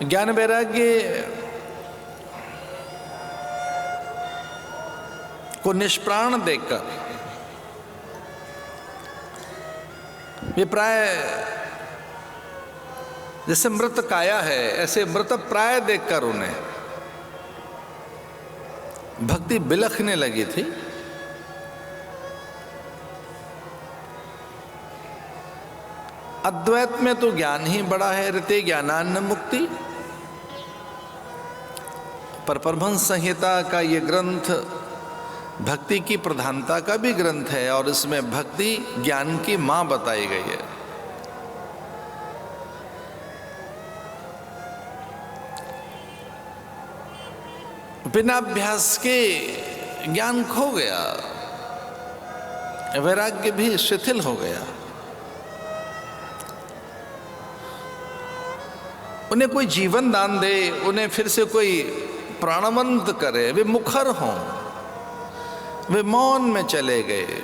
ज्ञान वैराग्य को निष्प्राण देखकर ये प्राय जैसे मृत काया है, ऐसे मृत प्राय देखकर उन्हें भक्ति बिलखने लगी थी। अद्वैत में तो ज्ञान ही बड़ा है, ऋते ज्ञानान्न मुक्ति। पर परमहंस संहिता का ये ग्रंथ भक्ति की प्रधानता का भी ग्रंथ है और इसमें भक्ति ज्ञान की मां बताई गई है। बिना अभ्यास के ज्ञान खो गया, वैराग्य भी शिथिल हो गया। उन्हें कोई जीवन दान दे, उन्हें फिर से कोई प्राणवंत करे, वे मुखर हों, वे मौन में चले गए।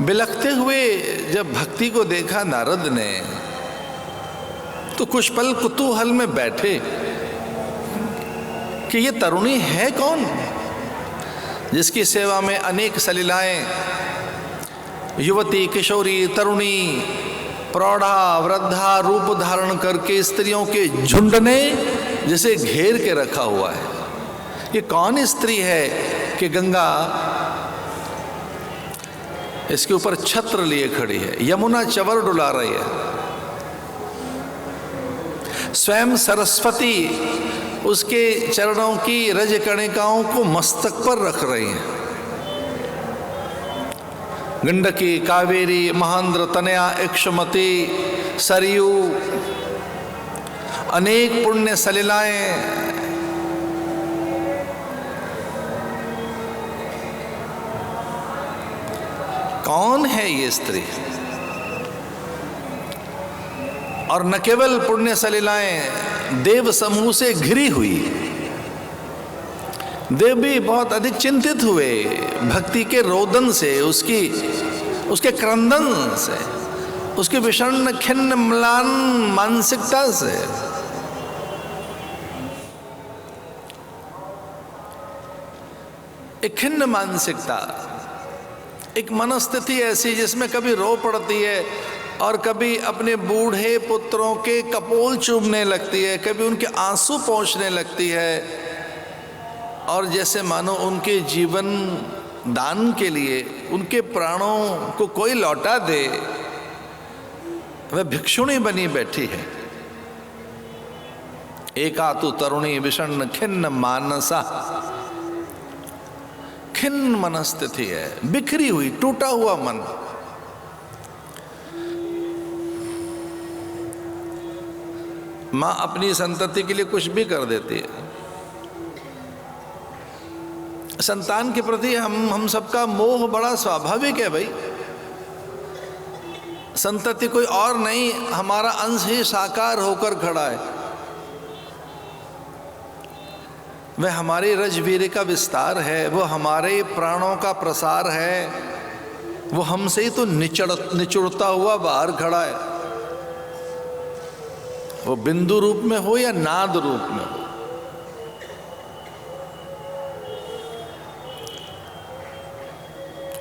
बिलखते हुए जब भक्ति को देखा नारद ने तो कुछ पल कुतूहल में बैठे कि ये तरुणी है कौन जिसकी सेवा में अनेक सलीलाएं, युवती, किशोरी, तरुणी, प्रौढ़ा, वृद्धा रूप धारण करके स्त्रियों के झुंड ने जिसे घेर के रखा हुआ है। ये कौन स्त्री है कि गंगा इसके ऊपर छत्र लिए खड़ी है, यमुना चवर डुला रही है, स्वयं सरस्वती उसके चरणों की रज कणिकाओं को मस्तक पर रख रही हैं। गंडकी, कावेरी, महांद्र, तनया, इक्षुमती, सरयू, अनेक पुण्य सलिलाएं कौन है ये स्त्री? और न केवल पुण्य सलीलाएं, देव समूह से घिरी हुई। देव भी बहुत अधिक चिंतित हुए भक्ति के रोदन से, उसके क्रंदन से, उसकी विषण्ण खिन्न म्लान मानसिकता से। एक खिन्न मानसिकता, एक मनस्थिति ऐसी जिसमें कभी रो पड़ती है और कभी अपने बूढ़े पुत्रों के कपोल चूमने लगती है, कभी उनके आंसू पोंछने लगती है, और जैसे मानो उनके जीवन दान के लिए उनके प्राणों को कोई लौटा दे, वह भिक्षुणी बनी बैठी है। एकातु तरुणी विषण्ण खिन्न मानसा, खिन्न मनस्थिति है, बिखरी हुई, टूटा हुआ मन। मां अपनी संतति के लिए कुछ भी कर देती है। संतान के प्रति हम सबका मोह बड़ा स्वाभाविक है भाई। संतति कोई और नहीं, हमारा अंश ही साकार होकर खड़ा है। वह हमारी रजवीर का विस्तार है, वो हमारे प्राणों का प्रसार है, वो हमसे ही तो निचुड़ता हुआ बाहर खड़ा है, वो बिंदु रूप में हो या नाद रूप में हो।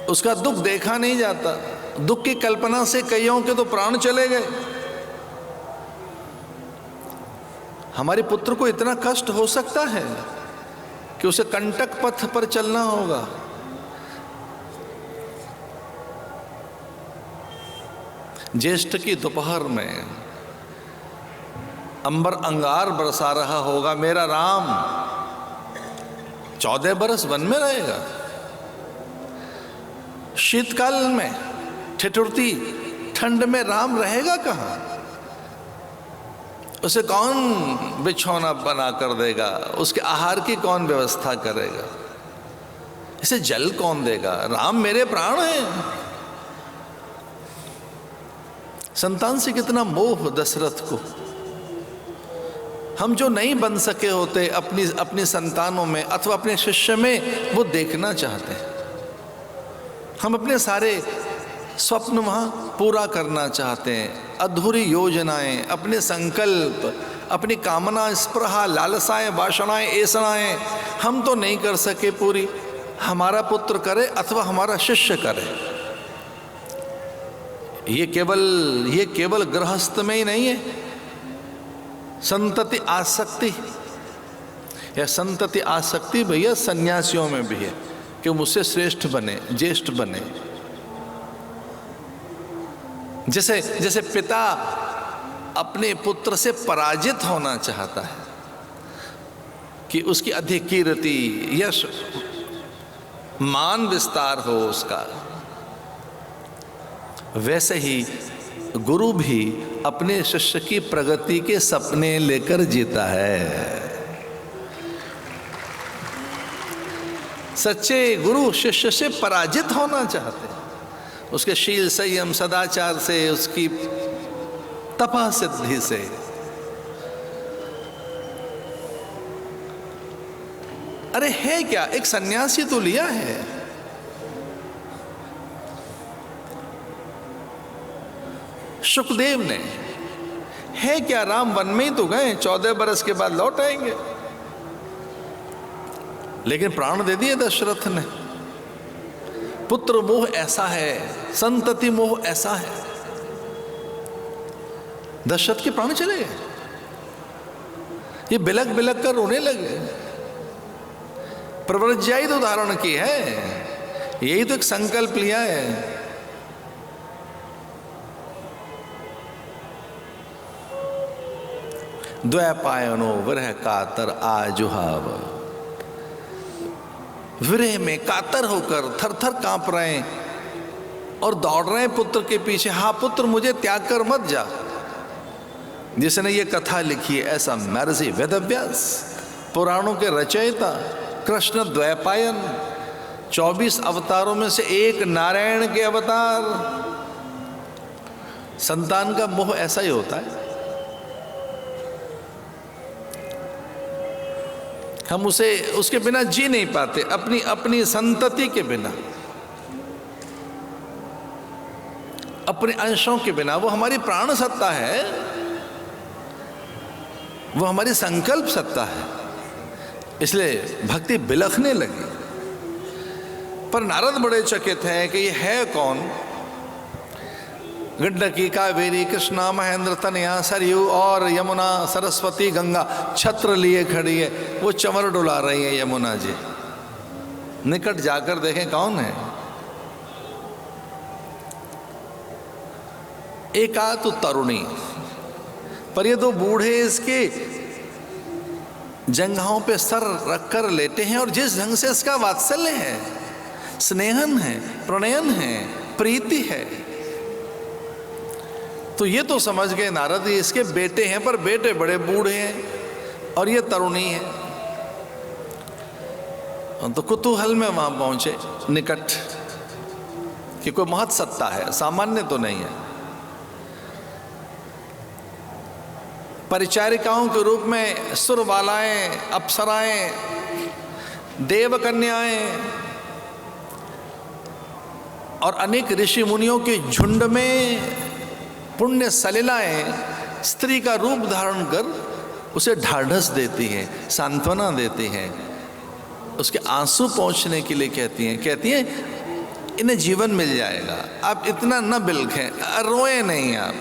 उसका दुख देखा नहीं जाता, दुख की कल्पना से कईयों के तो प्राण चले गए। हमारे पुत्र को इतना कष्ट हो सकता है कि उसे कंटक पथ पर चलना होगा। ज्येष्ठ की दोपहर में अंबर अंगार बरसा रहा होगा, मेरा राम 14 बरस वन में रहेगा। शीतकाल में ठिठुरती ठंड में राम रहेगा कहाँ? उसे कौन बिछौना बना कर देगा? उसके आहार की कौन व्यवस्था करेगा? इसे जल कौन देगा? राम मेरे प्राण हैं। संतान से कितना मोह दशरथ को। हम जो नहीं बन सके होते अपनी संतानों में अथवा अपने शिष्य में, वो देखना चाहते हैं। हम अपने सारे स्वप्न वहाँ पूरा करना चाहते हैं, अधूरी योजनाएं, अपने संकल्प, अपनी कामना, स्पृहा, लालसाएं, वासनाएं, ऐसनाएं हम तो नहीं कर सके पूरी, हमारा पुत्र करे अथवा हमारा शिष्य करे। ये केवल गृहस्थ में ही नहीं है, संतति आसक्ति, या संतति आसक्ति भैया सन्यासियों में भी है कि मुझसे श्रेष्ठ बने, ज्येष्ठ बने। जैसे पिता अपने पुत्र से पराजित होना चाहता है कि उसकी अधिक कीर्ति, यश, मान विस्तार हो उसका, वैसे ही गुरु भी अपने शिष्य की प्रगति के सपने लेकर जीता है। सच्चे गुरु शिष्य से पराजित होना चाहते हैं, उसके शील, संयम, सदाचार से, उसकी तपा सिद्धि से। अरे है क्या, एक सन्यासी तो लिया है, सुखदेव ने, है क्या, राम वन में ही तो गए, 14 बरस के बाद लौट आएंगे, लेकिन प्राण दे दिए दशरथ ने। पुत्र मोह ऐसा है, संतति मोह ऐसा है, दशरथ के प्राण चले गए, ये बिलक बिलक कर रोने लगे। प्रव्रज्यायित उदाहरण की है, यही तो एक संकल्प लिया है। द्वैपायनो विरह कातर आजुहाव, विरह में कातर होकर थर थर कांप रहे हैं और दौड़ रहे हैं पुत्र के पीछे। हाँ पुत्र, मुझे त्याग कर मत जा। जिसने ये कथा लिखी है ऐसा महर्षि वेदव्यास, पुराणों के रचयिता, कृष्ण द्वैपायन, 24 अवतारों में से एक नारायण के अवतार। संतान का मोह ऐसा ही होता है, हम उसके बिना जी नहीं पाते, अपनी संतति के बिना, अपने अंशों के बिना। वो हमारी प्राण सत्ता है, वो हमारी संकल्प सत्ता है, इसलिए भक्ति बिलखने लगी। पर नारद बड़े चकित हैं कि ये है कौन। गंडकी, कावेरी, कृष्णा, महेंद्र, तनया, सरयू और यमुना, सरस्वती, गंगा छत्र लिए खड़ी है, वो चंवर डुला रही है यमुना जी। निकट जाकर देखें कौन है। एक आ तो तरुणी, पर ये दो बूढ़े इसके जंघाओं पे सर रखकर लेटे हैं, और जिस ढंग से इसका वात्सल्य है, स्नेहन है, प्रणयन है, प्रीति है, तो ये तो समझ गए नारद ये इसके बेटे हैं, पर बेटे बड़े बूढ़े हैं और ये तरुणी है। तो कुतूहल में वहां पहुंचे निकट कि कोई महत सत्ता है, सामान्य तो नहीं है। परिचारिकाओं के रूप में सुरबालाएं, अप्सराएं, देव कन्याएं और अनेक ऋषि मुनियों के झुंड में पुण्य सलिलाएं स्त्री का रूप धारण कर उसे ढाढ़स देती हैं, सांत्वना देती हैं, उसके आंसू पहुंचने के लिए कहती हैं इन्हें जीवन मिल जाएगा, आप इतना न बिलखें, रोए नहीं आप।